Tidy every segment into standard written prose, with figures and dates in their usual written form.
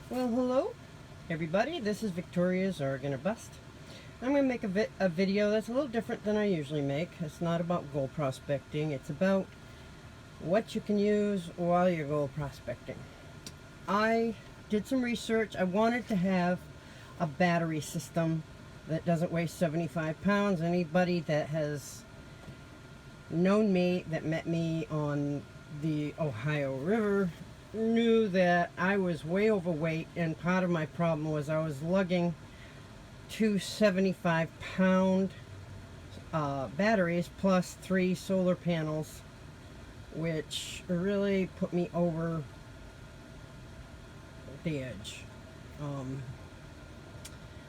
Well, hello everybody, this is Victoria's Oregon or Bust. I'm going to make a video that's a little different than I usually make. It's not about gold prospecting, it's about what you can use while you're gold prospecting. I did some research. I wanted to have a battery system that doesn't weigh 75 pounds. Anybody that has known me, that met me on the Ohio River, knew that I was way overweight, and part of my problem was I was lugging two 75-pound batteries plus 3 solar panels, which really put me over the edge.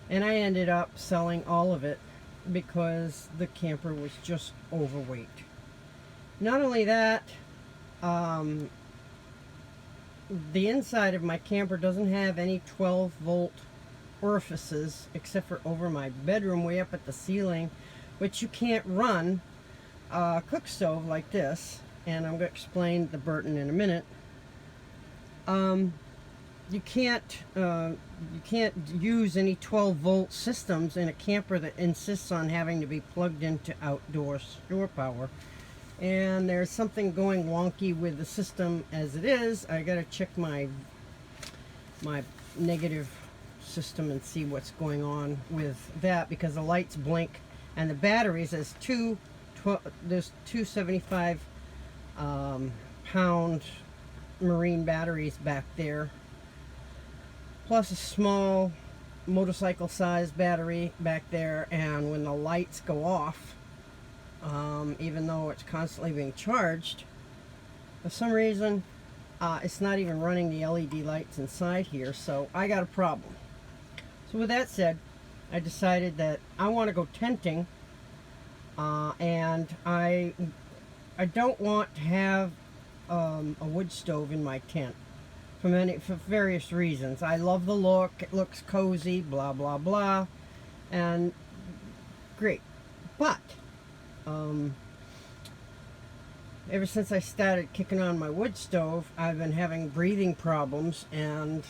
And I ended up selling all of it because the camper was just overweight. Not only that, the inside of my camper doesn't have any 12-volt orifices except for over my bedroom way up at the ceiling, which you can't run a cook stove like this, and I'm going to explain the Burton in a minute. You can't use any 12-volt systems in a camper that insists on having to be plugged into outdoor store power. And there's something going wonky with the system as it is. I gotta check my negative system and see what's going on with that, because the lights blink and the batteries, there's two 75 pound marine batteries back there, plus a small motorcycle sized battery back there, and when the lights go off, even though it's constantly being charged, for some reason it's not even running the LED lights inside here, so I got a problem. So with that said, I decided that I want to go tenting, and I don't want to have a wood stove in my tent for various reasons. I love the look, it looks cozy, blah blah blah, and great, but ever since I started kicking on my wood stove, I've been having breathing problems, and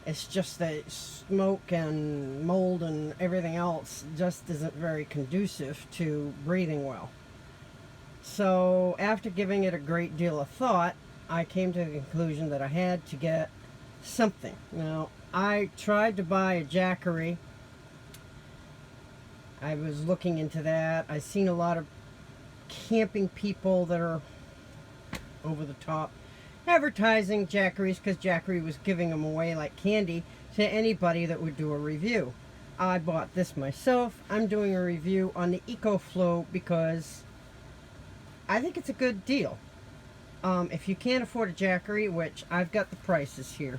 it's just that smoke and mold and everything else just isn't very conducive to breathing well. So after giving it a great deal of thought, I came to the conclusion that I had to get something. Now, I tried to buy a Jackery. I was looking into that. I've seen a lot of camping people that are over the top advertising Jackeries, because Jackery was giving them away like candy to anybody that would do a review. I bought this myself. I'm doing a review on the ecoflow because I think it's a good deal. If you can't afford a Jackery, which I've got the prices here,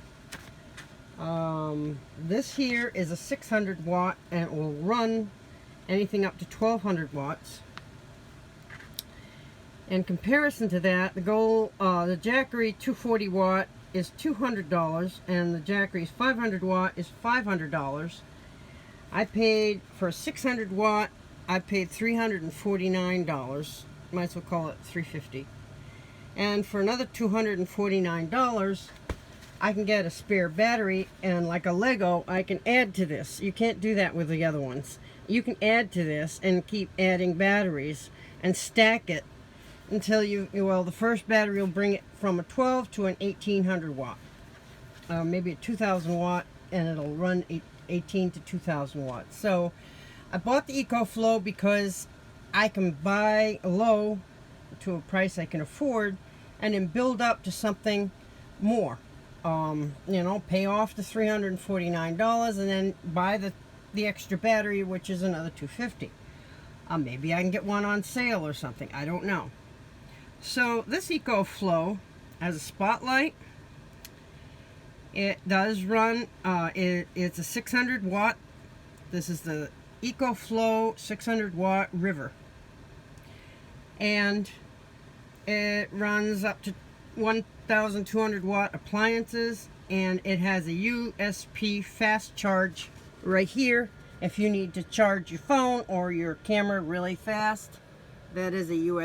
this here is a 600 watt, and it will run anything up to 1200 watts. In comparison to that, the Jackery 240 watt is $200, and the Jackery's 500 watt is $500. I paid for a 600 watt, I paid $349. Might as well call it $350. And for another $249, I can get a spare battery, and like a Lego, I can add to this. You can't do that with the other ones. You can add to this and keep adding batteries and stack it until the first battery will bring it from a 12 to an 1800 watt. Maybe a 2000 watt, and it'll run 18 to 2000 watts. So I bought the ecoflow because I can buy low to a price I can afford, and then build up to something more. Pay off the $349 and then buy the extra battery, which is another $250. Maybe I can get one on sale or something, I don't know. So this ecoflow has a spotlight. It does run, it's a 600 watt. This is the ecoflow 600 watt river, and it runs up to 1200 watt appliances, and it has a USB fast charge right here if you need to charge your phone or your camera really fast. That is a USB